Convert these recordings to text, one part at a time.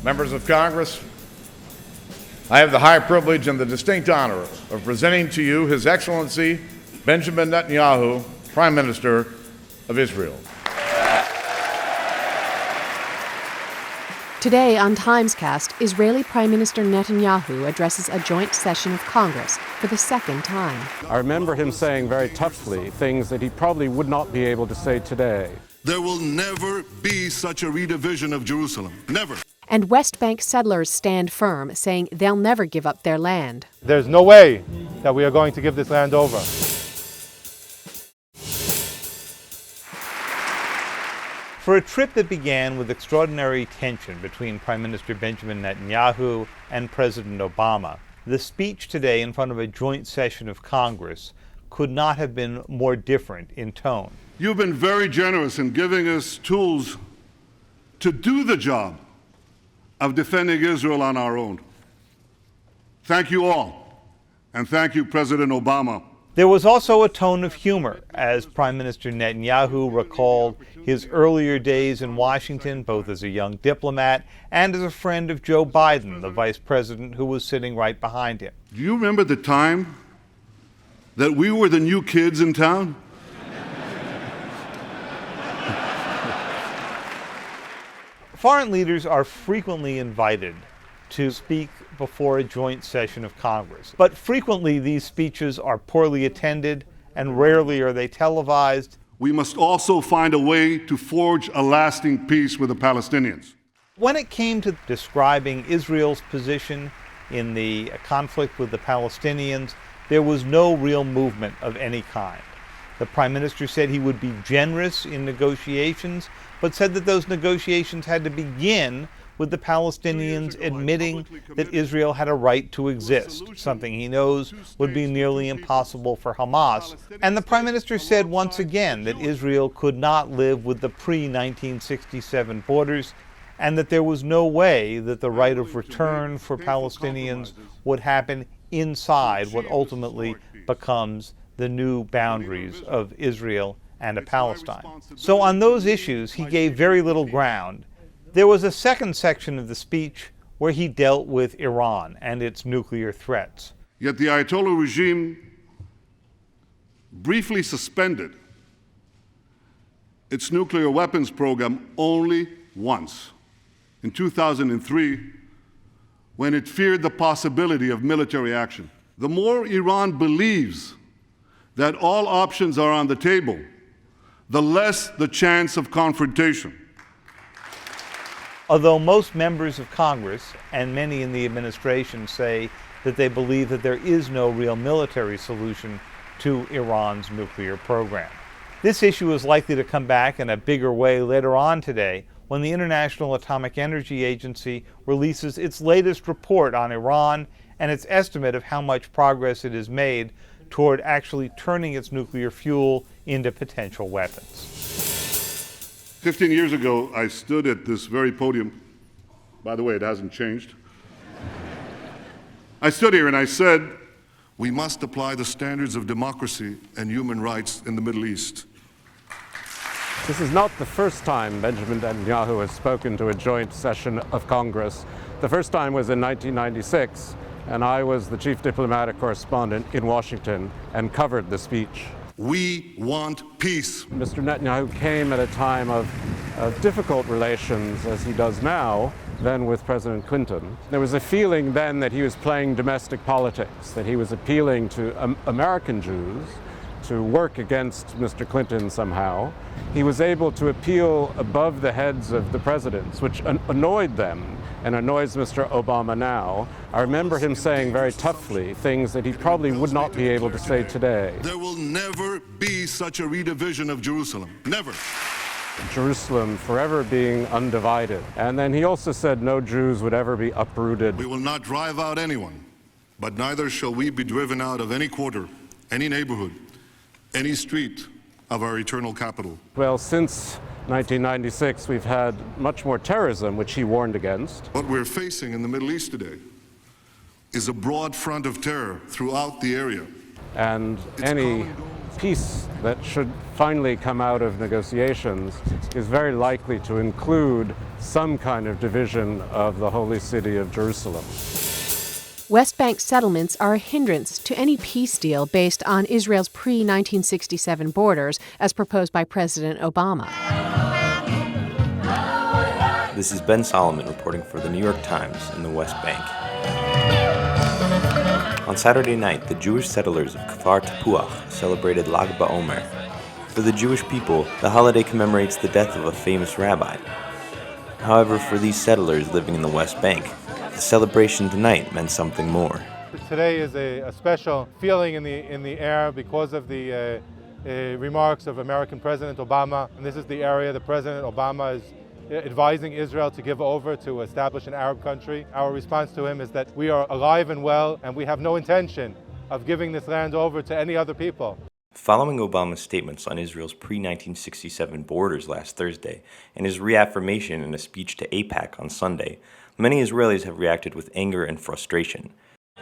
Members of Congress, I have the high privilege and the distinct honor of presenting to you His Excellency Benjamin Netanyahu, Prime Minister of Israel. Today on TimesCast, Israeli Prime Minister Netanyahu addresses a joint session of Congress for the second time. I remember him saying very toughly things that he probably would not be able to say today. There will never be such a redivision of Jerusalem. Never. And West Bank settlers stand firm, saying they'll never give up their land. There's no way that we are going to give this land over. For a trip that began with extraordinary tension between Prime Minister Benjamin Netanyahu and President Obama, the speech today in front of a joint session of Congress could not have been more different in tone. You've been very generous in giving us tools to do the job of defending Israel on our own. Thank you all, and thank you, President Obama. There was also a tone of humor as Prime Minister Netanyahu recalled his earlier days in Washington, both as a young diplomat and as a friend of Joe Biden, the vice president who was sitting right behind him. Do you remember the time that we were the new kids in town? Foreign leaders are frequently invited to speak before a joint session of Congress. But frequently these speeches are poorly attended and rarely are they televised. We must also find a way to forge a lasting peace with the Palestinians. When it came to describing Israel's position in the conflict with the Palestinians, there was no real movement of any kind. The Prime Minister said he would be generous in negotiations, but said that those negotiations had to begin with the Palestinians admitting that Israel had a right to exist, something he knows would be nearly impossible for Hamas. And the Prime Minister said once again that Israel could not live with the pre-1967 borders, and that there was no way that the right of return for Palestinians would happen inside what ultimately becomes the new boundaries of Israel and of Palestine. So on those issues, he gave very little ground. There was a second section of the speech where he dealt with Iran and its nuclear threats. Yet the Ayatollah regime briefly suspended its nuclear weapons program only once, in 2003, when it feared the possibility of military action. The more Iran believes that all options are on the table, the less the chance of confrontation. Although most members of Congress and many in the administration say that they believe that there is no real military solution to Iran's nuclear program. This issue is likely to come back in a bigger way later on today when the International Atomic Energy Agency releases its latest report on Iran and its estimate of how much progress it has made toward actually turning its nuclear fuel into potential weapons. 15 years ago, I stood at this very podium. By the way, it hasn't changed. I stood here and I said, we must apply the standards of democracy and human rights in the Middle East. This is not the first time Benjamin Netanyahu has spoken to a joint session of Congress. The first time was in 1996, and I was the chief diplomatic correspondent in Washington and covered the speech. We want peace. Mr. Netanyahu came at a time of difficult relations, as he does now, then with President Clinton. There was a feeling then that he was playing domestic politics, that he was appealing to American Jews to work against Mr. Clinton somehow. He was able to appeal above the heads of the presidents, which annoyed them and annoys Mr. Obama now. I remember him saying very toughly things that he probably would not be able to say today. There will never be such a redivision of Jerusalem. Never. Jerusalem forever being undivided. And then he also said no Jews would ever be uprooted. We will not drive out anyone, but neither shall we be driven out of any quarter, any neighborhood, any street of our eternal capital. Well, since 1996, we've had much more terrorism, which he warned against. What we're facing in the Middle East today is a broad front of terror throughout the area. And any peace that should finally come out of negotiations is very likely to include some kind of division of the holy city of Jerusalem. West Bank settlements are a hindrance to any peace deal based on Israel's pre-1967 borders, as proposed by President Obama. This is Ben Solomon reporting for the New York Times in the West Bank. On Saturday night, the Jewish settlers of Kfar Tapuach celebrated Lag BaOmer. For the Jewish people, the holiday commemorates the death of a famous rabbi. However, for these settlers living in the West Bank, the celebration tonight meant something more. Today is a special feeling in the air because of the remarks of American President Obama. And this is the area that President Obama is advising Israel to give over to establish an Arab country. Our response to him is that we are alive and well, and we have no intention of giving this land over to any other people. Following Obama's statements on Israel's pre-1967 borders last Thursday and his reaffirmation in a speech to AIPAC on Sunday, many Israelis have reacted with anger and frustration.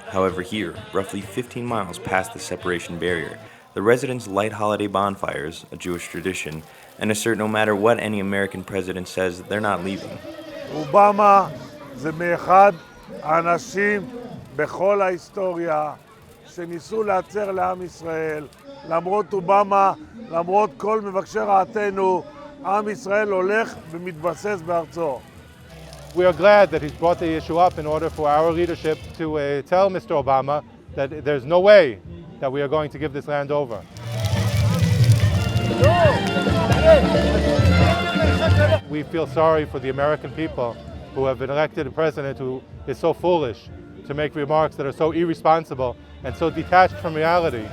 However, here, roughly 15 miles past the separation barrier, the residents light holiday bonfires, a Jewish tradition, and assert no matter what any American president says, they're not leaving. אובמה זה מאחד האנשים בכל ההיסטוריה שניסו לעצר לעם ישראל. למרות אובמה, למרות כל מבקשי רעתנו, עם ישראל הולך ומתבסס בארצו. We are glad that he's brought the issue up in order for our leadership to tell Mr. Obama that there's no way that we are going to give this land over. We feel sorry for the American people who have elected a president who is so foolish to make remarks that are so irresponsible and so detached from reality.